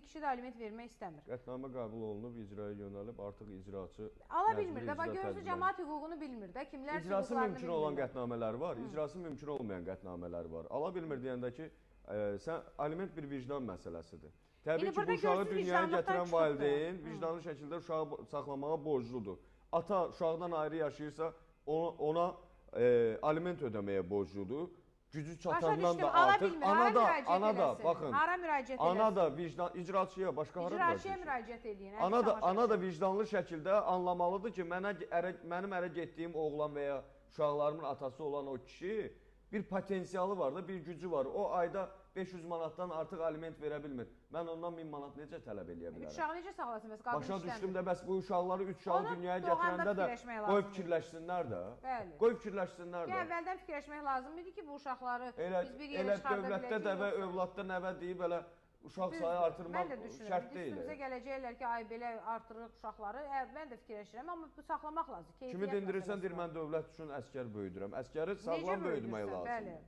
kişi də aliment vermək istəmir. Qətnamə qəbul olunub, icraya yönəlib, artıq icraçı ala bilmir də, bax görürsünüz, cəmaət hüququnu bilmir də, kimlər icrası mümkün olan qətnamələr var, icrası mümkün olmayan qətnamələr var. Ala bilmir deyəndə ki, sən aliment bir vicdan məsələsidir. Təbii ki, bu uşağı dünyaya gətirən valideyn vicdanlı şəkildə uşağı saxlamağa borcludur. Ata uşaqdan ayrı yaşayırsa, ona aliment ödəməyə borcludur. Gücü çatandan da artıq ana da baxın. Hara müraciət eləsin? Ana da vicdan icraçıya, başqa hara icraçıya müraciət eləyin. Ana da vicdanlı şəkildə anlamalıdır ki, mənim ərə getdiyim oğlan və ya uşaqlarımın atası olan o kişi bir potensialı var da, bir gücü var. O ayda 500 manatdan artıq aliment verə bilmir. Mən ondan 1000 manat necə tələb eləyə bilərəm? Uşağı necə sağlasın? Başa düşdüm də, bəs bu uşaqları 3 uşağı dünyaya gətirəndə də qoy fikirləşsinlər də. Qoy fikirləşsinlər də. Əvvəldən fikirləşmək lazım idi ki, bu uşaqları biz bir yerə çıxarda biləcəyik. Elə dövlətdə dəvə, övladda nəvə deyib, elə uşaq sayı artırmaq şərt deyil. Üstümüzə gələcəklər ki, ay belə artırıq uşaqları. Mən də fikirləşirəm, amma bu saxlamaq lazım. Kimi dindirirsən, deyir, mən dövlət üçün əskər böyüdürəm. Əskəri sağlam böyüdmək lazım.